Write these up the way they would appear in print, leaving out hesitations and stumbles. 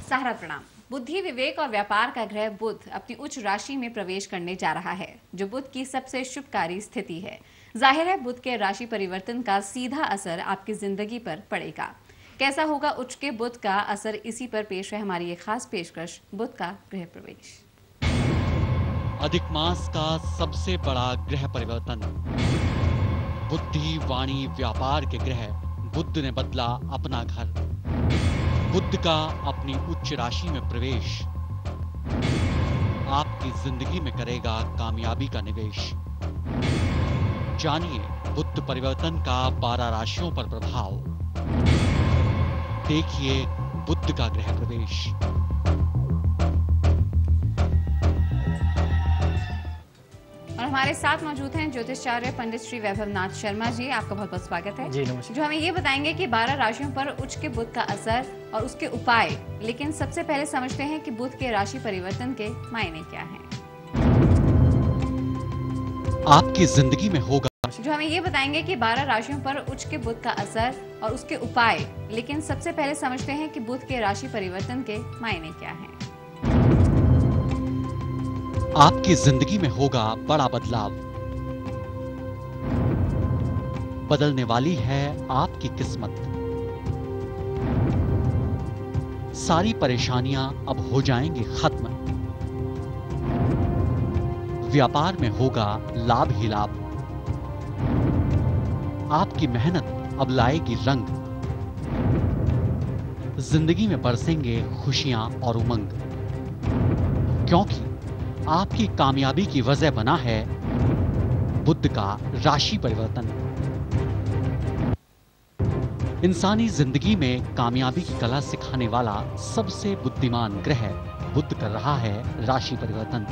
सारा प्रणाम। बुद्धि, विवेक और व्यापार का ग्रह बुध अपनी उच्च राशि में प्रवेश करने जा रहा है, जो बुध की सबसे शुभकारी स्थिति है। जाहिर है बुध के राशि परिवर्तन का सीधा असर आपकी जिंदगी पर पड़ेगा। कैसा होगा उच्च के बुध का असर, इसी पर पेश है हमारी एक खास पेशकश, बुध का गृह प्रवेश। अधिक मास का सबसे बड़ा ग्रह परिवर्तन। बुद्धि, वाणी, व्यापार के ग्रह बुध ने बदला अपना घर। बुध का अपनी उच्च राशि में प्रवेश आपकी जिंदगी में करेगा कामयाबी का निवेश। जानिए बुध परिवर्तन का 12 राशियों पर प्रभाव। देखिए बुध का गृह प्रवेश। और हमारे साथ मौजूद हैं ज्योतिषाचार्य पंडित श्री वैभव नाथ शर्मा जी। आपका बहुत बहुत स्वागत है जी। नमस्कार। जो हमें ये बताएंगे कि 12 राशियों पर उच्च के बुध का असर और उसके उपाय। लेकिन सबसे पहले समझते हैं कि बुध के राशि परिवर्तन के मायने क्या हैं। आपकी जिंदगी में होगा जो हमें ये बताएंगे कि 12 राशियों पर उच्च के बुध का असर और उसके उपाय। लेकिन सबसे पहले समझते हैं कि बुध के राशि परिवर्तन के मायने क्या हैं। आपकी जिंदगी में होगा बड़ा बदलाव। बदलने वाली है आपकी किस्मत। सारी परेशानियां अब हो जाएंगी खत्म। व्यापार में होगा लाभ ही लाभ। आपकी मेहनत अब लाएगी रंग। जिंदगी में बरसेंगे खुशियां और उमंग, क्योंकि आपकी कामयाबी की वजह बना है बुध का राशि परिवर्तन। इंसानी जिंदगी में कामयाबी की कला सिखाने वाला सबसे बुद्धिमान ग्रह बुध कर रहा है राशि परिवर्तन।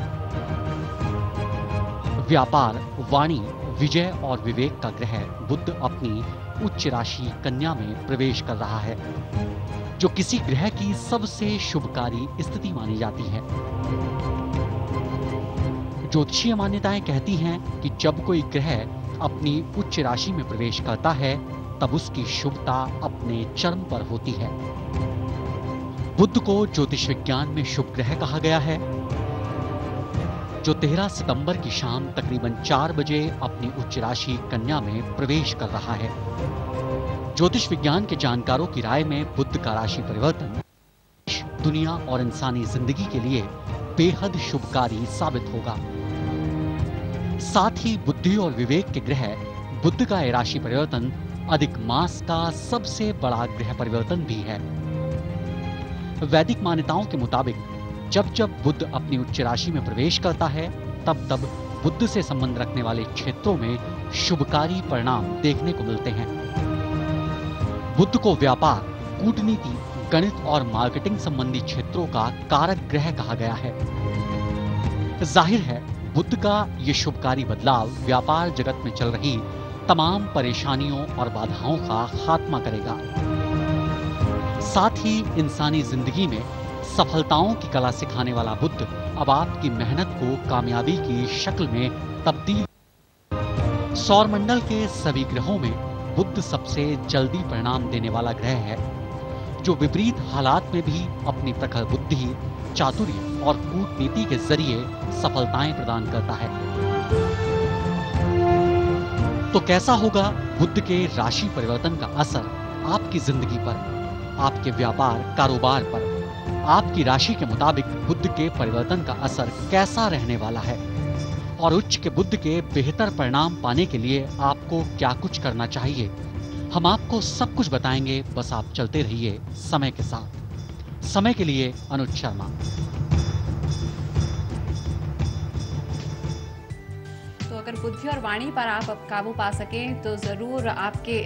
व्यापार, वाणी, विजय और विवेक का ग्रह बुध अपनी उच्च राशि कन्या में प्रवेश कर रहा है, जो किसी ग्रह की सबसे शुभकारी स्थिति मानी जाती है। ज्योतिषीय मान्यताएं कहती हैं कि जब कोई ग्रह अपनी उच्च राशि में प्रवेश करता है तब उसकी शुभता अपने चरम पर होती है। बुध को ज्योतिष विज्ञान में शुभ ग्रह कहा गया है, जो 13 सितंबर की शाम तकरीबन 4 बजे अपनी उच्च राशि कन्या में प्रवेश कर रहा है। ज्योतिष विज्ञान के जानकारों की राय में बुध का राशि परिवर्तन दुनिया और इंसानी जिंदगी के लिए बेहद शुभकारी साबित होगा। साथ ही बुद्धि और विवेक के ग्रह बुध का राशि परिवर्तन अधिक मास का सबसे बड़ा ग्रह परिवर्तन भी है। वैदिक मान्यताओं के मुताबिक जब जब बुध अपनी उच्च राशि में प्रवेश करता है तब तब बुध से संबंध रखने वाले क्षेत्रों में शुभकारी परिणाम देखने को मिलते हैं। बुध को व्यापार, कूटनीति, गणित और मार्केटिंग संबंधी क्षेत्रों का कारक ग्रह कहा गया है। जाहिर है बुध का ये शुभकारी बदलाव व्यापार जगत में चल रही तमाम परेशानियों और बाधाओं का खात्मा करेगा। साथ ही इंसानी जिंदगी में सफलताओं की कला सिखाने वाला बुध अब आपकी मेहनत को कामयाबी की शक्ल में तब्दील। सौरमंडल के सभी ग्रहों में बुध सबसे जल्दी परिणाम देने वाला ग्रह है, जो विपरीत हालात में भी अपनी प्रखर बुद्धि, चातुर्य और कूटनीति के जरिए सफलताएं प्रदान करता है। तो कैसा होगा बुध के राशि परिवर्तन का असर आपकी जिंदगी पर, आपके व्यापार कारोबार पर? आपकी राशि के मुताबिक बुध के परिवर्तन का असर कैसा रहने वाला है और उच्च के बुध के बेहतर परिणाम पाने के लिए आपको क्या कुछ करना चाहिए, हम आपको सब कुछ बताएंगे। बस आप चलते रहिए समय के साथ। समय के लिए अनुज शर्मा। तो अगर बुद्धि और वाणी पर आप अब काबू पा सकें तो जरूर आपके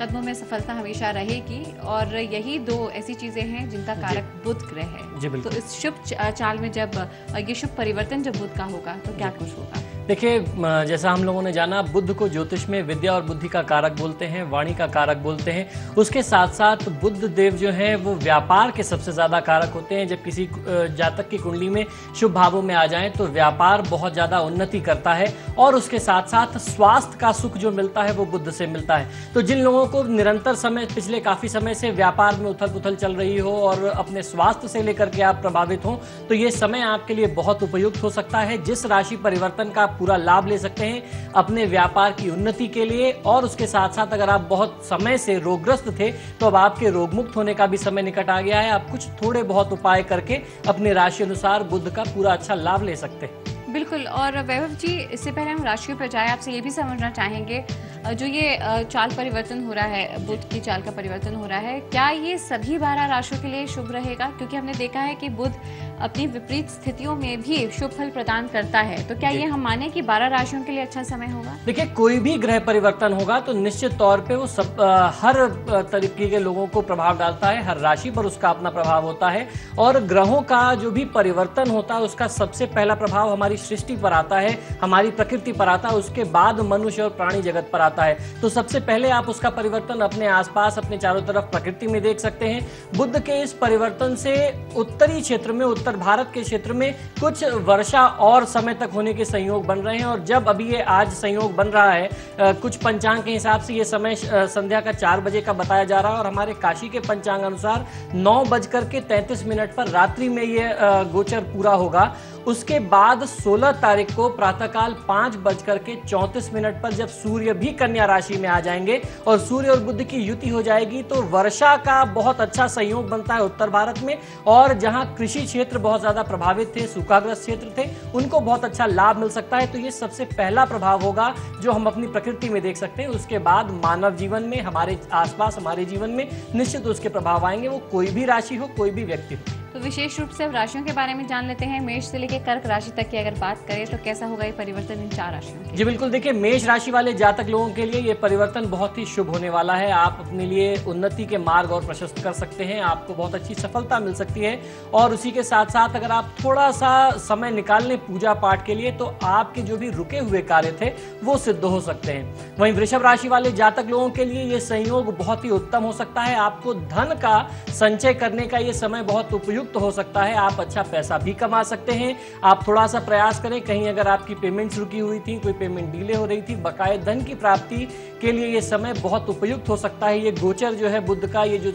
कदमों में सफलता हमेशा रहेगी। और यही 2 ऐसी चीजें हैं जिनका कारक बुध ग्रह है। जी, बिल्कुल। तो इस शुभ चाल में जब ये शुभ परिवर्तन जब बुध का होगा तो क्या कुछ होगा? देखिए, जैसा हम लोगों ने जाना, बुध को ज्योतिष में विद्या और बुद्धि का कारक बोलते हैं, वाणी का कारक बोलते हैं। उसके साथ साथ बुध देव जो है वो व्यापार के सबसे ज़्यादा कारक होते हैं। जब किसी जातक की कुंडली में शुभ भावों में आ जाएं तो व्यापार बहुत ज़्यादा उन्नति करता है, और उसके साथ साथ स्वास्थ्य का सुख जो मिलता है वो बुध से मिलता है। तो जिन लोगों को निरंतर समय, पिछले काफ़ी समय से व्यापार में उथल पुथल चल रही हो और अपने स्वास्थ्य से लेकर के आप प्रभावित हों, तो ये समय आपके लिए बहुत उपयुक्त हो सकता है। जिस राशि परिवर्तन का पूरा लाभ ले सकते हैं अपने व्यापार की उन्नति के लिए, और उसके साथ साथ अगर आप बहुत समय से रोगग्रस्त थे तो अब आपके रोग मुक्त होने का भी समय निकट आ गया है। आप कुछ थोड़े बहुत उपाय करके अपने राशि अनुसार बुध का पूरा अच्छा लाभ ले सकते हैं। बिल्कुल। और वैभव जी, इससे पहले हम राशियों पर जाए, आपसे ये भी समझना चाहेंगे, जो ये चाल परिवर्तन हो रहा है, बुध की चाल का परिवर्तन हो रहा है, क्या ये सभी 12 राशियों के लिए शुभ रहेगा? क्योंकि हमने देखा है कि बुध अपनी विपरीत स्थितियों में भी शुभ फल प्रदान करता है, तो क्या ये हम माने कि 12 राशियों के लिए अच्छा समय होगा? देखिए, कोई भी ग्रह परिवर्तन होगा तो निश्चित तौर पे वो सब हर तरीके के लोगों को प्रभाव डालता है, हर राशि पर उसका अपना प्रभाव होता है। और ग्रहों का जो भी परिवर्तन होता है उसका सबसे पहला प्रभाव हमारी सृष्टि पर आता है, हमारी प्रकृति पर आता है, उसके बाद मनुष्य और प्राणी जगत पर आता है। तो सबसे पहले आप उसका परिवर्तन अपने आसपास, अपने चारों तरफ प्रकृति में देख सकते हैं। बुध के इस परिवर्तन से उत्तरी क्षेत्र में, उत्तर भारत के क्षेत्र में कुछ वर्षा और समय तक होने के संयोग बन रहे हैं। और जब अभी ये आज संयोग बन रहा है, कुछ पंचांग के हिसाब से ये समय संध्या का 4 बजे का बताया जा रहा है, और हमारे काशी के पंचांग अनुसार 9:33 पर रात्रि में ये गोचर पूरा होगा। उसके बाद 16 तारीख को प्रातःकाल 5:34 पर जब सूर्य भी कन्या राशि में आ जाएंगे और सूर्य और बुध की युति हो जाएगी, तो वर्षा का बहुत अच्छा संयोग बनता है उत्तर भारत में। और जहां कृषि क्षेत्र बहुत ज्यादा प्रभावित थे, सूखाग्रस्त क्षेत्र थे, उनको बहुत अच्छा लाभ मिल सकता है। तो ये सबसे पहला प्रभाव होगा जो हम अपनी प्रकृति में देख सकते हैं। उसके बाद मानव जीवन में, हमारे आसपास, हमारे जीवन में निश्चित उसके प्रभाव आएंगे, वो कोई भी राशि हो, कोई भी व्यक्ति हो। तो विशेष रूप से अब राशियों के बारे में जान लेते हैं। मेष से लेकर कर्क राशि तक की अगर बात करें तो कैसा होगा ये परिवर्तन इन 4 राशियों के? जी बिल्कुल, देखिए, मेष राशि वाले जातक लोगों के लिए ये परिवर्तन बहुत ही शुभ होने वाला है। आप अपने लिए उन्नति के मार्ग और प्रशस्त कर सकते हैं, आपको बहुत अच्छी सफलता मिल सकती है। और उसी के साथ साथ अगर आप थोड़ा सा समय निकाल लें पूजा पाठ के लिए, तो आपके जो भी रुके हुए कार्य थे वो सिद्ध हो सकते हैं। वहीं वृषभ राशि वाले जातक लोगों के लिए ये संयोग बहुत ही उत्तम हो सकता है। आपको धन का संचय करने का ये समय बहुत उपयुक्त हो सकता है। आप अच्छा पैसा भी कमा सकते हैं। आप थोड़ा सा प्रयास करें, कहीं अगर आपकी पेमेंट्स रुकी हुई थी, कोई पेमेंट डिले हो रही थी, बकाये धन की प्राप्ति के लिए ये समय बहुत उपयुक्त हो सकता है। ये गोचर जो है बुध का, ये जो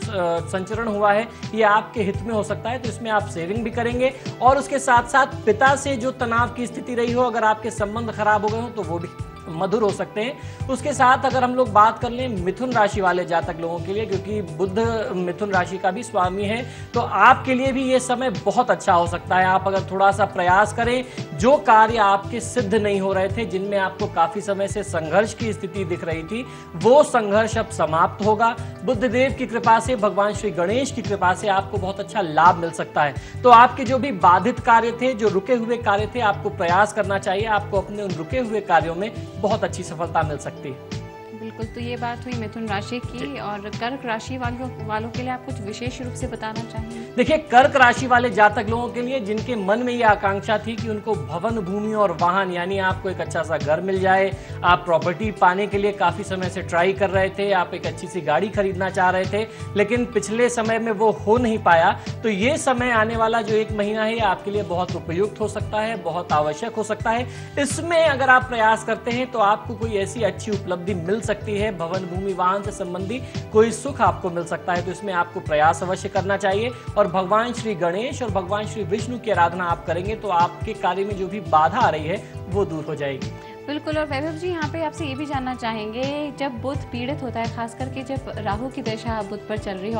संचरण हुआ है, ये आपके हित में हो सकता है। तो इसमें आप सेविंग भी करेंगे, और उसके साथ साथ पिता से जो तनाव की स्थिति रही हो, अगर आपके संबंध खराब हो गए हो, तो वो भी मधुर हो सकते हैं। उसके साथ अगर हम लोग बात कर लें मिथुन राशि वाले जातक लोगों के लिए, क्योंकि बुध मिथुन राशि का भी स्वामी है, तो आपके लिए भी ये समय बहुत अच्छा हो सकता है। आप अगर थोड़ा सा प्रयास करें, जो कार्य आपके सिद्ध नहीं हो रहे थे, जिनमें आपको काफी समय से संघर्ष की स्थिति दिख रही थी, वो संघर्ष अब समाप्त होगा। बुध देव की कृपा से, भगवान श्री गणेश की कृपा से आपको बहुत अच्छा लाभ मिल सकता है। तो आपके जो भी बाधित कार्य थे, जो रुके हुए कार्य थे, आपको प्रयास करना चाहिए। आपको अपने उन रुके हुए कार्यों में बहुत अच्छी सफलता मिल सकती है। बिल्कुल। तो ये बात हुई मिथुन राशि की, और कर्क राशि वालों के लिए आप कुछ विशेष रूप से बताना चाहेंगे? देखिए, कर्क राशि वाले जातक लोगों के लिए, जिनके मन में ये आकांक्षा थी कि उनको भवन, भूमि और वाहन, यानी आपको एक अच्छा सा घर मिल जाए, आप प्रॉपर्टी पाने के लिए काफी समय से ट्राई कर रहे थे, आप एक अच्छी सी गाड़ी खरीदना चाह रहे थे, लेकिन पिछले समय में वो हो नहीं पाया, तो ये समय आने वाला जो 1 महीना है, ये आपके लिए बहुत उपयुक्त हो सकता है, बहुत आवश्यक हो सकता है। इसमें अगर आप प्रयास करते हैं तो आपको कोई ऐसी अच्छी उपलब्धि मिल सकती है, भवन, भूमि, वाहन से संबंधी कोई सुख आपको मिल सकता है। तो इसमें आपको प्रयास अवश्य करना चाहिए, और भगवान श्री गणेश और भगवान श्री विष्णु की आराधना आप करेंगे तो आपके कार्य में जो भी बाधा आ रही है वो दूर हो जाएगी। बिल्कुल। और वैभव जी, यहाँ पे आपसे ये भी जानना चाहेंगे, जब बुध पीड़ित होता है, खास करके जब राहु की दशा बुध पर चल रही हो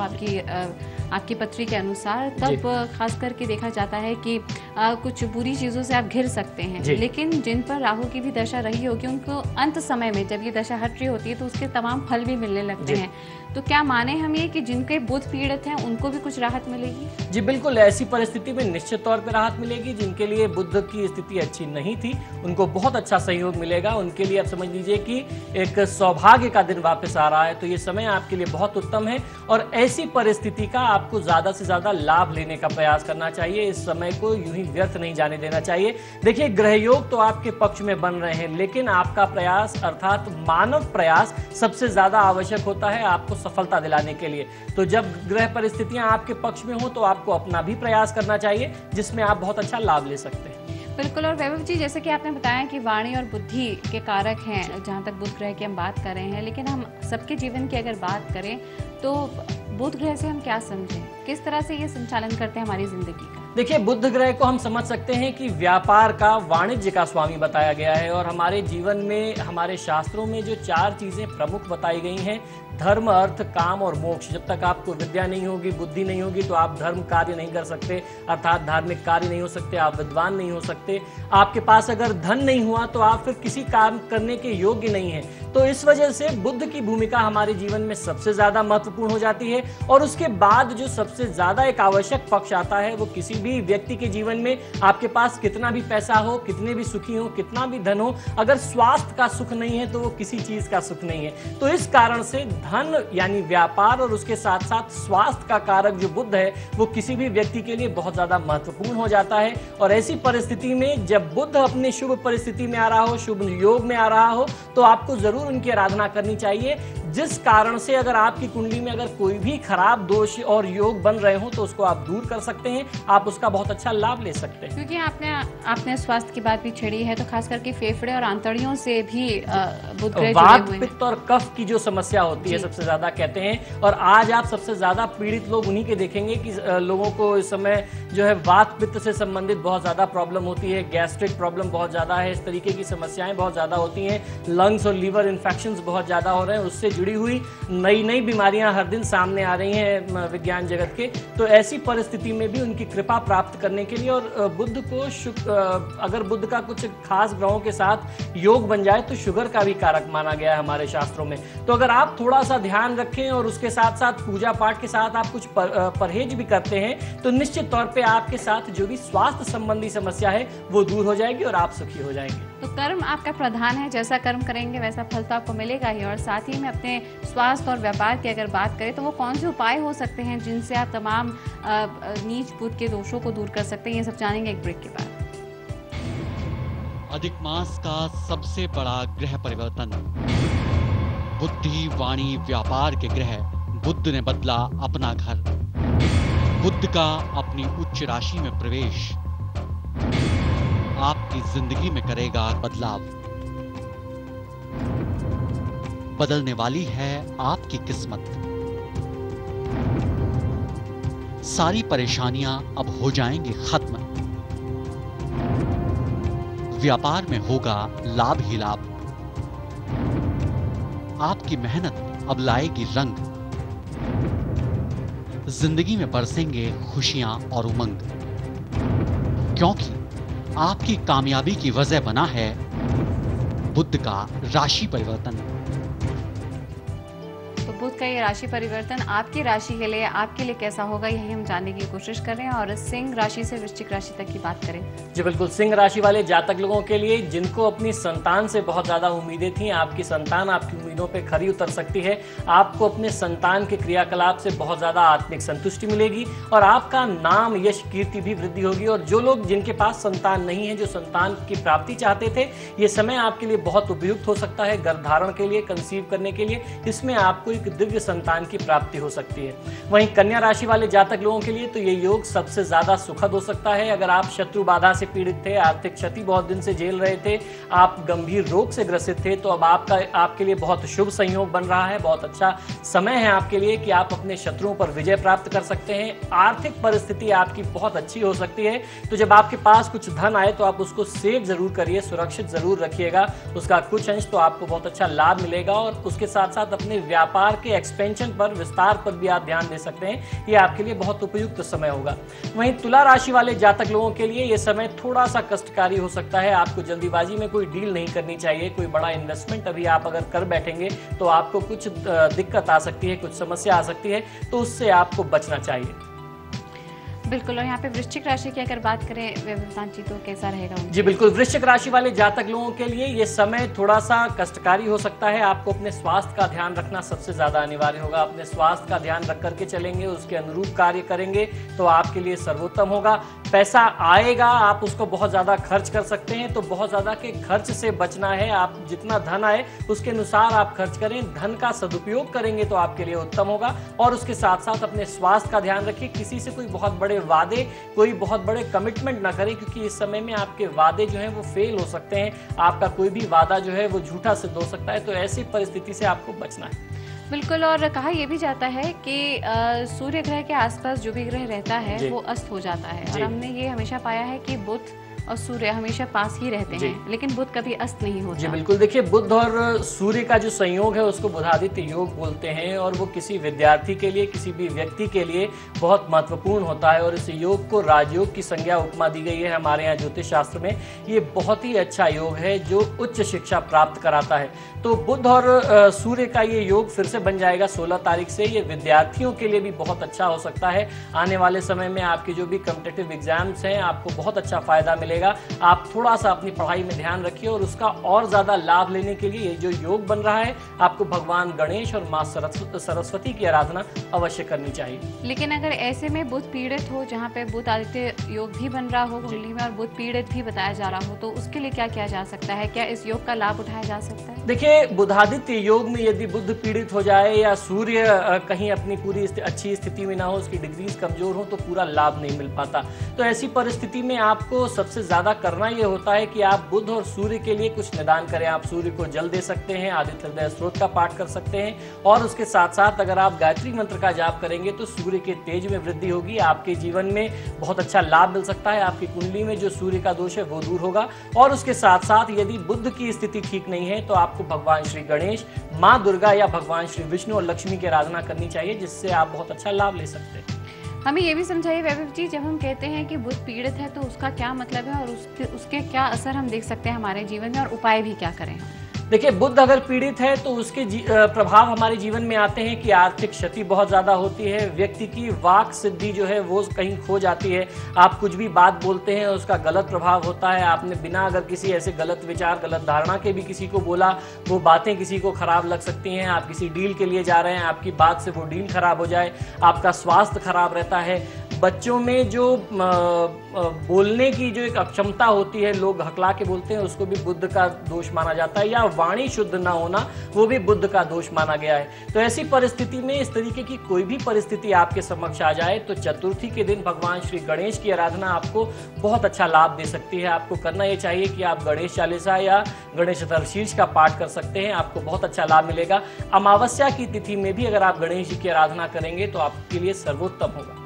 आपकी पत्री के अनुसार, तब खास करके देखा जाता है कि कुछ बुरी चीज़ों से आप घिर सकते हैं, लेकिन जिन पर राहु की भी दशा रही होगी, उनको अंत समय में जब ये दशा हट रही होती है तो उसके तमाम फल भी मिलने लगते हैं। तो क्या माने हम ये कि जिनके बुध पीड़ित हैं उनको भी कुछ राहत मिलेगी? जी बिल्कुल, ऐसी परिस्थिति में निश्चित तौर पर राहत मिलेगी। जिनके लिए बुध की स्थिति अच्छी नहीं थी उनको बहुत अच्छा सहयोग मिलेगा। उनके लिए आप समझ लीजिए कि एक सौभाग्य का दिन वापस आ रहा है, तो ये समय आपके लिए बहुत उत्तम है और ऐसी परिस्थिति का आपको ज्यादा से ज्यादा लाभ लेने का प्रयास करना चाहिए। इस समय को यूं ही व्यर्थ नहीं जाने देना चाहिए। देखिए, ग्रह योग तो आपके पक्ष में बन रहे हैं, लेकिन आपका प्रयास अर्थात मानव प्रयास सबसे ज्यादा आवश्यक होता है आपको सफलता दिलाने के लिए। तो जब ग्रह परिस्थितियां आपके पक्ष में हो तो आपको अपना भी प्रयास करना चाहिए, जिसमें आप बहुत अच्छा लाभ ले सकते हैं। बिल्कुल। और वैभव जी, जैसे कि आपने बताया कि वाणी और बुद्धि के कारक हैं, जहाँ तक बुध ग्रह की हम बात कर रहे हैं, लेकिन हम सबके जीवन की अगर बात करें तो बुध ग्रह से हम क्या समझें, किस तरह से ये संचालन करते हैं हमारी जिंदगी का? देखिए, बुध ग्रह को हम समझ सकते हैं कि व्यापार का, वाणिज्य का स्वामी बताया गया है और हमारे जीवन में, हमारे शास्त्रों में जो 4 चीजें प्रमुख बताई गई हैं, धर्म, अर्थ, काम और मोक्ष। जब तक आपको विद्या नहीं होगी, बुद्धि नहीं होगी, तो आप धर्म कार्य नहीं कर सकते, अर्थात धार्मिक कार्य नहीं हो सकते, आप विद्वान नहीं हो सकते। आपके पास अगर धन नहीं हुआ तो आप फिर किसी काम करने के योग्य नहीं हैं। तो इस वजह से बुध की भूमिका हमारे जीवन में सबसे ज्यादा महत्वपूर्ण हो जाती है। और उसके बाद जो सबसे ज्यादा एक आवश्यक पक्ष आता है, वो किसी भी व्यक्ति के जीवन में, आपके पास कितना भी पैसा हो, कितने भी सुखी हो, कितना भी धन हो, अगर स्वास्थ्य का सुख नहीं है तो वो किसी चीज का सुख नहीं है। तो इस कारण से धन यानी व्यापार और उसके साथ साथ स्वास्थ्य का कारक जो बुध है, वो किसी भी व्यक्ति के लिए बहुत ज्यादा महत्वपूर्ण हो जाता है। और ऐसी परिस्थिति में जब बुध अपने शुभ परिस्थिति में आ रहा हो, शुभ योग में आ रहा हो, तो आपको जरूर उनकी आराधना करनी चाहिए। जिस कारण से अगर आपकी कुंडली में अगर कोई भी खराब दोष और योग बन रहे हो तो उसको आप दूर कर सकते हैं, आप उसका बहुत अच्छा लाभ ले सकते हैं। क्योंकि आपने स्वास्थ्य की बात भी छेड़ी है, तो खास करके फेफड़े और आंतड़ियों से भी बुध ग्रह वात, जुड़े हुए पित्त और कफ की जो समस्या होती है सबसे ज्यादा कहते हैं। और आज आप सबसे ज्यादा पीड़ित लोग उन्हीं के देखेंगे कि लोगों को इस समय जो है वात पित्त से संबंधित बहुत ज्यादा प्रॉब्लम होती है, गैस्ट्रिक प्रॉब्लम बहुत ज्यादा है, इस तरीके की समस्याएं बहुत ज्यादा होती हैं, लंग्स और लीवर इन्फेक्शंस बहुत ज्यादा हो रहे हैं, उससे जुड़ी हुई नई नई बीमारियां हर दिन सामने आ रही हैं विज्ञान जगत के। तो ऐसी परिस्थिति में भी उनकी कृपा प्राप्त करने के लिए, और बुध को अगर बुध का कुछ खास ग्रहों के साथ योग बन जाए तो शुगर का भी कारक माना गया है हमारे शास्त्रों में। तो अगर आप थोड़ा सा ध्यान रखें और उसके साथ साथ पूजा पाठ के साथ आप कुछ परहेज भी करते हैं, तो निश्चित तौर पे आपके साथ जो भी स्वास्थ्य संबंधी समस्या है वो दूर हो जाएगी और आप सुखी हो जाएंगे। तो कर्म आपका प्रधान है, जैसा कर्म करेंगे वैसा फल तो आपको मिलेगा ही। और साथ ही में अपने स्वास्थ्य और व्यापार की अगर बात करें तो वो कौन से उपाय हो सकते हैं जिनसे आप तमाम नीच बुध के दोषों को दूर कर सकते हैं, ये सब जानेंगे एक ब्रेक के बाद। अधिक मास का सबसे बड़ा ग्रह परिवर्तन। बुद्धि, वाणी, व्यापार के ग्रह बुध ने बदला अपना घर। बुध का अपनी उच्च राशि में प्रवेश आपकी जिंदगी में करेगा बदलाव। बदलने वाली है आपकी किस्मत। सारी परेशानियां अब हो जाएंगी खत्म। व्यापार में होगा लाभ ही लाभ। आपकी मेहनत अब लाएगी रंग। जिंदगी में बरसेंगे खुशियां और उमंग, क्योंकि आपकी कामयाबी की वजह बना है बुध का राशि परिवर्तन। तो बुध का ये राशि परिवर्तन आपकी राशि के लिए कैसा होगा, यही हम जानने की कोशिश कर रहे हैं। और सिंह राशि से वृश्चिक राशि तक की बात करें जी बिल्कुल, सिंह राशि वाले जातक लोगों के लिए जिनको अपनी संतान से बहुत ज्यादा उम्मीदें थी, आपकी संतान आपकी उम्मीदों पे खरी उतर सकती है। आपको अपने संतान के क्रियाकलाप से बहुत ज्यादा आत्मिक संतुष्टि मिलेगी और आपका नाम, यश, कीर्ति भी वृद्धि होगी। और जो लोग जिनके पास संतान नहीं है, जो संतान की प्राप्ति चाहते थे, ये समय आपके लिए बहुत उपयुक्त हो सकता है गर्भधारण के लिए, कंसीव करने के लिए। इसमें आपको एक दिव्य संतान की प्राप्ति हो सकती है। वहीं कन्या राशि वाले जातक लोगों के लिए तो ये योग सबसे ज्यादा सुखद हो सकता है। अगर आप शत्रु बाधा से पीड़ित थे, आर्थिक क्षति बहुत दिन से झेल रहे थे, आप गंभीर रोग से ग्रसित थे, तो अब आपके लिए बहुत शुभ संयोग बन रहा है। बहुत अच्छा समय है आपके लिए कि आप अपने शत्रुओं पर विजय प्राप्त कर सकते हैं। आर्थिक परिस्थिति आपकी बहुत अच्छी हो सकती है। तो जब आपके पास कुछ धन आए तो आप उसको सेव जरूर करिए, सुरक्षित जरूर रखिएगा। उसका कुछ अंश तो आपको बहुत अच्छा लाभ मिलेगा। और उसके साथ साथ अपने व्यापार के एक्सपेंशन पर, विस्तार पर भी आप ध्यान दे सकते हैं। ये आपके लिए बहुत उपयुक्त समय होगा। वहीं तुला राशि वाले जातक लोगों के लिए ये समय थोड़ा सा कष्टकारी हो सकता है। आपको जल्दीबाजी में कोई डील नहीं करनी चाहिए। कोई बड़ा इन्वेस्टमेंट अभी आप अगर कर बैठेंगे तो आपको कुछ दिक्कत आ सकती है, कुछ समस्या आ सकती है, तो उससे आपको बचना चाहिए। बिल्कुल। और यहाँ पे वृश्चिक राशि की अगर बात करें वेदांत जी तो कैसा रहेगा उनके? जी बिल्कुल, वृश्चिक राशि वाले जातक लोगों के लिए ये समय थोड़ा सा कष्टकारी हो सकता है। आपको अपने स्वास्थ्य का ध्यान रखना सबसे ज्यादा अनिवार्य होगा। अपने स्वास्थ्य का ध्यान रख करके चलेंगे, उसके अनुरूप कार्य करेंगे तो आपके लिए सर्वोत्तम होगा। पैसा आएगा, आप उसको बहुत ज्यादा खर्च कर सकते हैं, तो बहुत ज्यादा के खर्च से बचना है। आप जितना धन आए उसके अनुसार आप खर्च करें, धन का सदुपयोग करेंगे तो आपके लिए उत्तम होगा। और उसके साथ साथ अपने स्वास्थ्य का ध्यान रखिए। किसी से कोई बहुत बड़े वादे, कोई बहुत बड़े कमिटमेंट ना करें, क्योंकि इस समय में आपके वादे जो हैं वो फेल हो सकते हैं। आपका कोई भी वादा जो है वो झूठा सिद्ध हो सकता है, तो ऐसी परिस्थिति से आपको बचना है। बिल्कुल। और कहा यह भी जाता है कि सूर्य ग्रह के आसपास जो भी ग्रह रहता है वो अस्त हो जाता है। और हमने ये हमेशा पाया है कि बुध और सूर्य हमेशा पास ही रहते हैं, लेकिन बुध कभी अस्त नहीं होता। जी बिल्कुल। देखिए, बुध और सूर्य का जो संयोग है उसको बुधादित्य योग बोलते हैं, और वो किसी विद्यार्थी के लिए, किसी भी व्यक्ति के लिए बहुत महत्वपूर्ण होता है। और इस योग को राजयोग की संज्ञा उपमा दी गई है हमारे यहाँ ज्योतिष शास्त्र में। ये बहुत ही अच्छा योग है जो उच्च शिक्षा प्राप्त कराता है। तो बुध और सूर्य का ये योग फिर से बन जाएगा 16 तारीख से। ये विद्यार्थियों के लिए भी बहुत अच्छा हो सकता है। आने वाले समय में आपके जो भी कॉम्पिटिटिव एग्जाम्स हैं, आपको बहुत अच्छा फायदा मिलेगा। आप थोड़ा सा अपनी पढ़ाई में ध्यान रखिए, और उसका और ज्यादा लाभ लेने के लिए ये जो योग बन रहा है, आपको भगवान गणेश और माँ सरस्वती की आराधना अवश्य करनी चाहिए। लेकिन अगर ऐसे में बुध पीड़ित हो, जहाँ पे बुध आदित्य योग भी बन रहा हो कुंडली में और बुध पीड़ित भी बताया जा रहा हो, तो उसके लिए क्या किया जा सकता है? क्या इस योग का लाभ उठाया जा सकता है? देखिए, बुधादित्य योग में यदि बुध पीड़ित हो जाए या सूर्य कहीं अपनी पूरी अच्छी स्थिति में ना हो, उसकी डिग्रीज कमजोर हो, तो पूरा लाभ नहीं मिल पाता। तो ऐसी परिस्थिति में आपको सबसे ज्यादा करना ये होता है कि आप बुध और सूर्य के लिए कुछ निदान करें। आप सूर्य को जल दे सकते हैं, आदित्य हृदय स्तोत्र का पाठ कर सकते हैं, और उसके साथ साथ अगर आप गायत्री मंत्र का जाप करेंगे तो सूर्य के तेज में वृद्धि होगी। आपके जीवन में बहुत अच्छा लाभ मिल सकता है। आपकी कुंडली में जो सूर्य का दोष है वो दूर होगा। और उसके साथ साथ यदि बुध की स्थिति ठीक नहीं है तो आपको भगवान श्री गणेश, माँ दुर्गा या भगवान श्री विष्णु और लक्ष्मी की आराधना करनी चाहिए, जिससे आप बहुत अच्छा लाभ ले सकते हैं। हमें ये भी समझाइए वैभव जी, जब हम कहते हैं कि बुध पीड़ित है तो उसका क्या मतलब है, और उसके क्या असर हम देख सकते हैं हमारे जीवन में, और उपाय भी क्या करें? देखिए, बुध अगर पीड़ित है तो उसके प्रभाव हमारे जीवन में आते हैं कि आर्थिक क्षति बहुत ज्यादा होती है। व्यक्ति की वाक सिद्धि जो है वो कहीं खो जाती है। आप कुछ भी बात बोलते हैं उसका गलत प्रभाव होता है। आपने बिना अगर किसी ऐसे गलत विचार, गलत धारणा के भी किसी को बोला, वो बातें किसी को खराब लग सकती हैं। आप किसी डील के लिए जा रहे हैं, आपकी बात से वो डील खराब हो जाए। आपका स्वास्थ्य खराब रहता है। बच्चों में जो बोलने की जो एक अक्षमता होती है, लोग हकला के बोलते हैं, उसको भी बुध का दोष माना जाता है। या वाणी शुद्ध ना होना, वो भी बुध का दोष माना गया है। तो ऐसी परिस्थिति में इस तरीके की कोई भी परिस्थिति आपके समक्ष आ जाए तो चतुर्थी के दिन भगवान श्री गणेश की आराधना आपको बहुत अच्छा लाभ दे सकती है। आपको करना ये चाहिए कि आप गणेश चालीसा या गणेश चतुर्थी का पाठ कर सकते हैं, आपको बहुत अच्छा लाभ मिलेगा। अमावस्या की तिथि में भी अगर आप गणेश जी की आराधना करेंगे तो आपके लिए सर्वोत्तम होगा।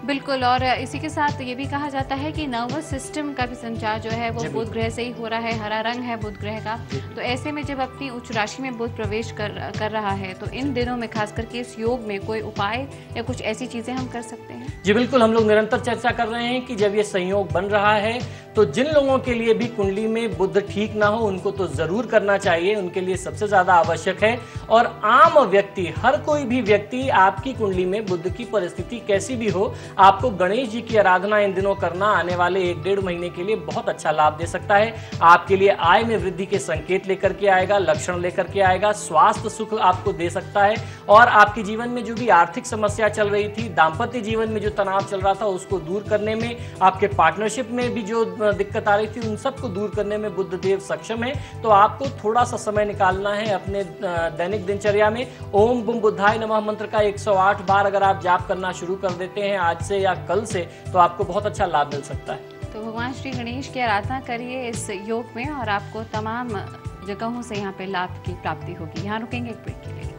बिल्कुल। और इसी के साथ ये भी कहा जाता है कि नर्वस सिस्टम का भी संचार जो है वो बुध ग्रह से ही हो रहा है। हरा रंग है बुध ग्रह का। तो ऐसे में जब अपनी उच्च राशि में बुध प्रवेश कर रहा है तो इन दिनों में खास करके इस योग में कोई उपाय या कुछ ऐसी चीजें हम कर सकते हैं? जी बिल्कुल, हम लोग निरंतर चर्चा कर रहे हैं कि जब ये संयोग बन रहा है तो जिन लोगों के लिए भी कुंडली में बुध ठीक ना हो उनको तो जरूर करना चाहिए, उनके लिए सबसे ज्यादा आवश्यक है। और आम व्यक्ति, हर कोई भी व्यक्ति, आपकी कुंडली में बुध की परिस्थिति कैसी भी हो, आपको गणेश जी की आराधना इन दिनों करना आने वाले 1-1.5 महीने के लिए बहुत अच्छा लाभ दे सकता है। आपके लिए आय में वृद्धि के संकेत लेकर के आएगा, लक्षण लेकर के आएगा, स्वास्थ्य सुख आपको दे सकता है। और आपके जीवन में जो भी आर्थिक समस्या चल रही थी, दाम्पत्य जीवन में जो तनाव चल रहा था, उसको दूर करने में, आपके पार्टनरशिप में भी जो दिक्कत आ रही थी, उन सबको दूर करने में बुध देव सक्षम है। तो आपको थोड़ा सा समय निकालना है अपने दैनिक दिनचर्या में। ओम बुम बुद्धाय नमः मंत्र का 108 बार अगर आप जाप करना शुरू कर देते हैं आज से या कल से, तो आपको बहुत अच्छा लाभ मिल सकता है। तो भगवान श्री गणेश की आराधना करिए इस योग में और आपको तमाम जगहों से यहाँ पे लाभ की प्राप्ति होगी। यहाँ रुकेंगे एक ब्रेक के लिए।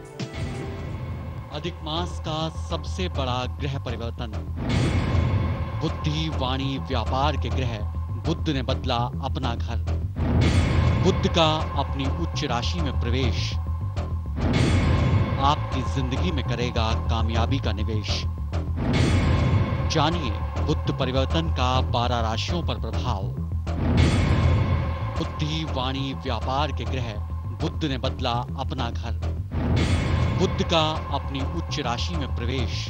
अधिक मास का सबसे बड़ा ग्रह परिवर्तन। बुद्धि, वाणी, व्यापार के ग्रह बुध ने बदला अपना घर। बुध का अपनी उच्च राशि में प्रवेश। आपकी जिंदगी में करेगा कामयाबी का निवेश। जानिए बुध परिवर्तन का 12 राशियों पर प्रभाव। बुद्धि, वाणी, व्यापार के ग्रह बुध ने बदला अपना घर। बुध का अपनी उच्च राशि में प्रवेश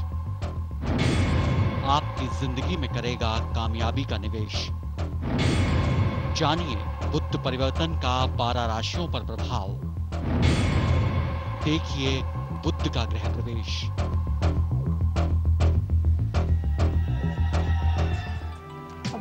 आपकी जिंदगी में करेगा कामयाबी का निवेश। जानिए बुध परिवर्तन का 12 राशियों पर प्रभाव। देखिए बुध का गृह प्रवेश।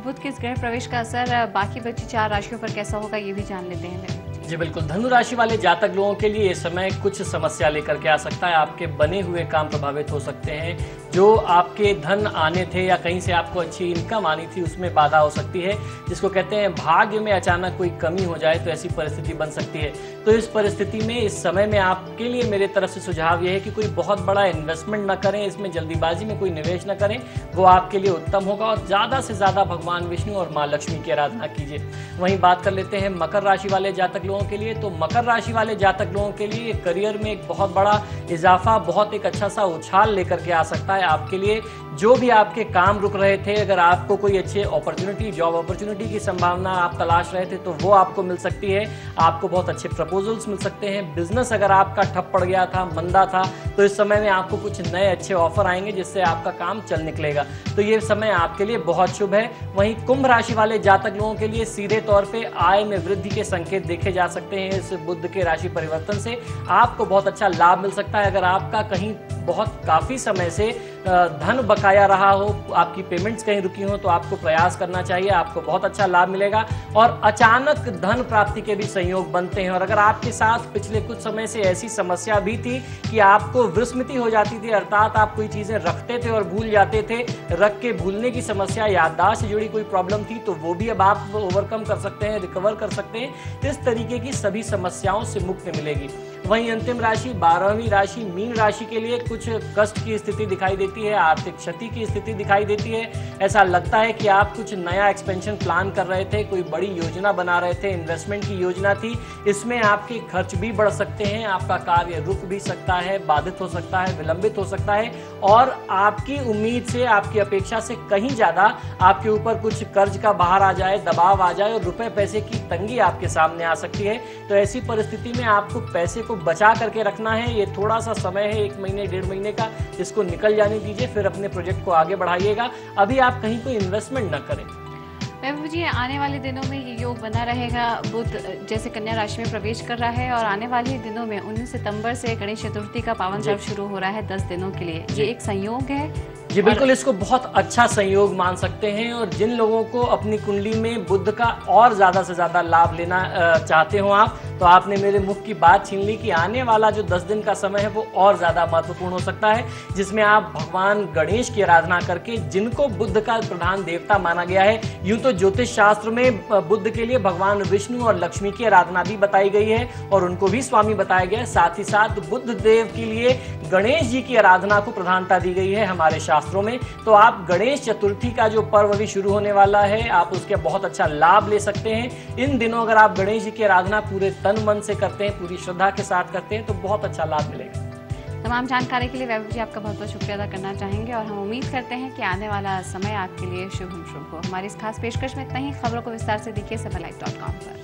बुध के इस गृह प्रवेश का असर बाकी बची 4 राशियों पर कैसा होगा ये भी जान लेते हैं। जी बिल्कुल, धनु राशि वाले जातक लोगों के लिए ये समय कुछ समस्या लेकर के आ सकता है। आपके बने हुए काम प्रभावित हो सकते हैं। जो आपके धन आने थे या कहीं से आपको अच्छी इनकम आनी थी उसमें बाधा हो सकती है, जिसको कहते हैं भाग्य में अचानक कोई कमी हो जाए तो ऐसी परिस्थिति बन सकती है। तो इस परिस्थिति में इस समय में आपके लिए मेरे तरफ से सुझाव ये है कि कोई बहुत बड़ा इन्वेस्टमेंट न करें, इसमें जल्दीबाजी में कोई निवेश न करें, वो आपके लिए उत्तम होगा। और ज़्यादा से ज़्यादा भगवान विष्णु और माँ लक्ष्मी की आराधना कीजिए। वहीं बात कर लेते हैं मकर राशि वाले जातक लोगों के लिए। तो मकर राशि वाले जातक लोगों के लिए करियर में एक बहुत बड़ा इजाफा, बहुत एक अच्छा सा उछाल लेकर के आ सकता है आपके लिए। जो भी आपके काम रुक रहे थे, अगर आपको कोई अच्छे अपॉर्चुनिटी, जॉब अपॉर्चुनिटी की संभावना आप तलाश रहे थे तो वो आपको मिल सकती है। आपको बहुत अच्छे प्रपोजल्स मिल सकते हैं। बिजनेस अगर आपका ठप पड़ गया था, मंदा था, तो इस समय में आपको कुछ नए अच्छे ऑफर आएंगे जिससे आपका काम चल निकलेगा। तो ये समय आपके लिए बहुत शुभ है। वहीं कुंभ राशि वाले जातक लोगों के लिए सीधे तौर पे आय में वृद्धि के संकेत देखे जा सकते हैं। इस बुध के राशि परिवर्तन से आपको बहुत अच्छा लाभ मिल सकता है। अगर आपका कहीं बहुत काफी समय से धन बकाया रहा हो, आपकी पेमेंट्स कहीं रुकी हो, तो आपको प्रयास करना चाहिए। आपको बहुत अच्छा लाभ मिलेगा और अचानक धन प्राप्ति के भी संयोग बनते हैं। और अगर आपके साथ पिछले कुछ समय से ऐसी समस्या भी थी कि आपको विस्मृति हो जाती थी, अर्थात आप कोई चीजें रखते थे और भूल जाते थे, रख के भूलने की समस्या, याददाश्त से जुड़ी कोई प्रॉब्लम थी, तो वो भी अब आप ओवरकम कर सकते हैं, रिकवर कर सकते हैं। इस तरीके की सभी समस्याओं से मुक्ति मिलेगी। वहीं अंतिम राशि 12वीं राशि मीन राशि के लिए कुछ कष्ट की स्थिति दिखाई देती है, आर्थिक क्षति की स्थिति दिखाई देती है। ऐसा लगता है कि आप कुछ नया एक्सपेंशन प्लान कर रहे थे, कोई बड़ी योजना बना रहे थे, इन्वेस्टमेंट की योजना थी, इसमें आपके खर्च भी बढ़ सकते हैं, आपका कार्य रुक भी सकता है, बाधित हो सकता है, विलंबित हो सकता है और आपकी उम्मीद से, आपकी अपेक्षा से कहीं ज्यादा आपके ऊपर कुछ कर्ज का बाहर आ जाए, दबाव आ जाए और रुपए पैसे की तंगी आपके सामने आ सकती है। तो ऐसी परिस्थिति में आपको पैसे को बचा करके रखना है। ये थोड़ा सा समय है, 1 महीने 1.5 महीने का, इसको निकल जाने दीजिए, फिर अपने प्रोजेक्ट को आगे बढ़ाइएगा। अभी आप कहीं कोई इन्वेस्टमेंट न करें। वैभव जी, आने वाले दिनों में ये योग बना रहेगा। बुध जैसे कन्या राशि में प्रवेश कर रहा है और आने वाले दिनों में 19 सितंबर से गणेश चतुर्थी का पावन पर्व शुरू हो रहा है 10 दिनों के लिए। ये एक संयोग है। जी बिल्कुल, इसको बहुत अच्छा संयोग मान सकते हैं। और जिन लोगों को अपनी कुंडली में बुध का और ज्यादा से ज्यादा लाभ लेना चाहते हो आप, तो आपने मेरे मुख की बात छीन ली कि आने वाला जो 10 दिन का समय है वो और ज्यादा महत्वपूर्ण हो सकता है, जिसमें आप भगवान गणेश की आराधना करके, जिनको बुध का प्रधान देवता माना गया है, यूं तो ज्योतिष शास्त्र में बुध के लिए भगवान विष्णु और लक्ष्मी की आराधना भी बताई गई है और उनको भी स्वामी बताया गया है। साथ ही साथ बुध देव के लिए गणेश जी की आराधना को प्रधानता दी गई है हमारे शास्त्रों में। तो आप गणेश चतुर्थी का जो पर्व अभी शुरू होने वाला है, आप उसके बहुत अच्छा लाभ ले सकते हैं। इन दिनों अगर आप गणेश जी की आराधना पूरे तन मन से करते हैं, पूरी श्रद्धा के साथ करते हैं, तो बहुत अच्छा लाभ मिलेगा। तमाम जानकारी के लिए वैभव जी आपका बहुत बहुत शुक्रिया अदा करना चाहेंगे और हम उम्मीद करते हैं कि आने वाला समय आपके लिए शुभ हो। हमारी इस खास पेशकश में इतना ही। खबरों को विस्तार से देखिए sabalife.com पर।